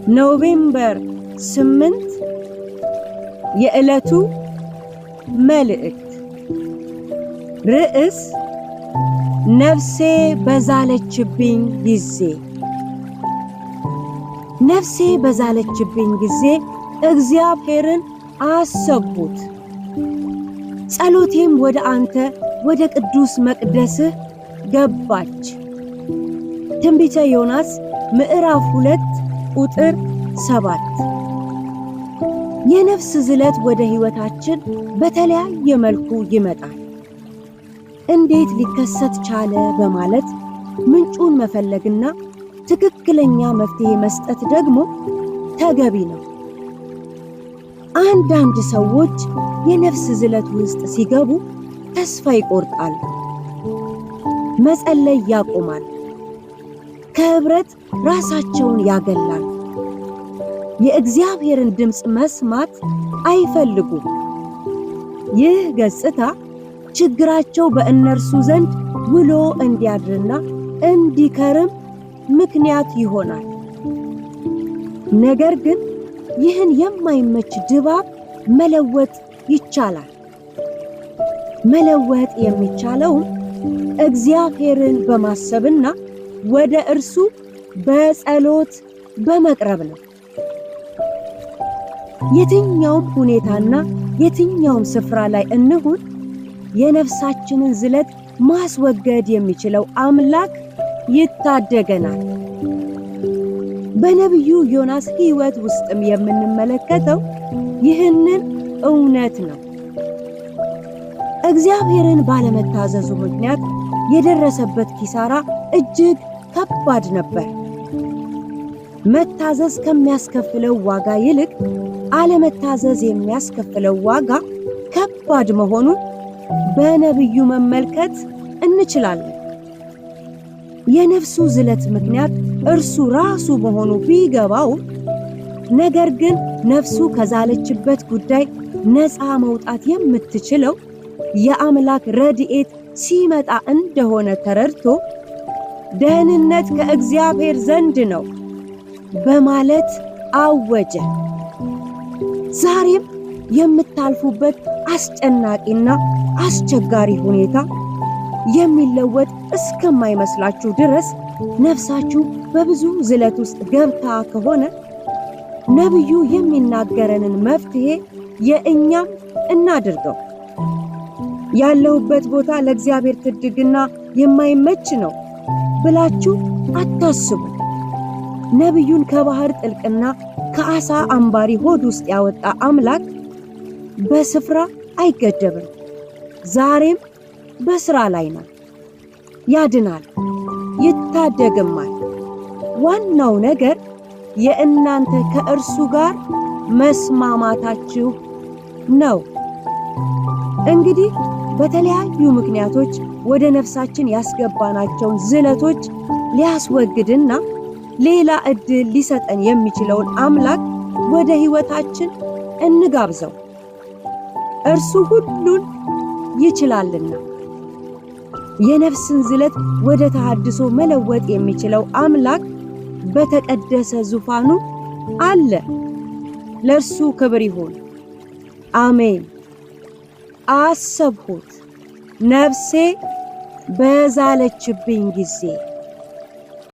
ኖቬምበር 8 የዕለቱ መልእክት ርዕስ ነፍሴ በዛለችብኝ ጊዜ። ነፍሴ በዛለችብኝ ጊዜ እግዚአብሔርን አሰብሁት። ጸሎቴም ወደ አንተ ወደ ቅዱስ መቅደስህ ገባች። ትንቢተ ዮናስ ምዕራፍ 2 ቁጥር 7። የነፍስ ዝለት ወደ ሕይወታችን በተለያየ መልኩ ይመጣል። እንዴት ሊከሰት ቻለ በማለት ምንጩን መፈለግና ትክክለኛ መፍትሄ መስጠት ደግሞ ተገቢ ነው። አንዳንድ ሰዎች የነፍስ ዝለት ውስጥ ሲገቡ ተስፋ ይቆርጣሉ፣ መጸለይ ያቆማሉ፣ ከህብረት ራሳቸውን ያገላሉ፣ የእግዚአብሔርን ድምፅ መስማት አይፈልጉም። ይህ ገጽታ ችግራቸው በእነርሱ ዘንድ ውሎ እንዲያድርና እንዲከርም ምክንያት ይሆናል። ነገር ግን ይህን የማይመች ድባብ መለወጥ ይቻላል። መለወጥ የሚቻለውም እግዚአብሔርን በማሰብና ወደ እርሱ በጸሎት በመቅረብ ነው። የትኛውም ሁኔታና የትኛውም ስፍራ ላይ እንሁን የነፍሳችንን ዝለት ማስወገድ የሚችለው አምላክ ይታደገናል። በነቢዩ ዮናስ ሕይወት ውስጥም የምንመለከተው ይህንን እውነት ነው። እግዚአብሔርን ባለመታዘዙ ምክንያት የደረሰበት ኪሳራ እጅግ ከባድ ነበር። መታዘዝ ከሚያስከፍለው ዋጋ ይልቅ አለመታዘዝ የሚያስከፍለው ዋጋ ከባድ መሆኑን በነቢዩ መመልከት እንችላለን። የነፍሱ ዝለት ምክንያት እርሱ ራሱ መሆኑ ቢገባው፣ ነገር ግን ነፍሱ ከዛለችበት ጉዳይ ነፃ መውጣት የምትችለው የአምላክ ረድኤት ሲመጣ እንደሆነ ተረድቶ ደህንነት ከእግዚአብሔር ዘንድ ነው በማለት አወጀ። ዛሬም የምታልፉበት አስጨናቂና አስቸጋሪ ሁኔታ የሚለወጥ እስከማይመስላችሁ ድረስ ነፍሳችሁ በብዙ ዝለት ውስጥ ገብታ ከሆነ ነቢዩ የሚናገረንን መፍትሄ የእኛም እናድርገው። ያለሁበት ቦታ ለእግዚአብሔር ትድግና የማይመች ነው ብላችሁ አታስቡ። ነቢዩን ከባህር ጥልቅና ከዓሣ አምባሪ ሆድ ውስጥ ያወጣ አምላክ በስፍራ አይገደብም። ዛሬም በሥራ ላይ ነው። ያድናል፣ ይታደግማል። ዋናው ነገር የእናንተ ከእርሱ ጋር መስማማታችሁ ነው። እንግዲህ በተለያዩ ምክንያቶች ወደ ነፍሳችን ያስገባናቸውን ዝለቶች ሊያስወግድና ሌላ ዕድል ሊሰጠን የሚችለውን አምላክ ወደ ሕይወታችን እንጋብዘው። እርሱ ሁሉን ይችላልና። የነፍስን ዝለት ወደ ተሐድሶ መለወጥ የሚችለው አምላክ በተቀደሰ ዙፋኑ አለ። ለእርሱ ክብር ይሁን፣ አሜን። አሰብሁት ነፍሴ በዛለችብኝ ጊዜ።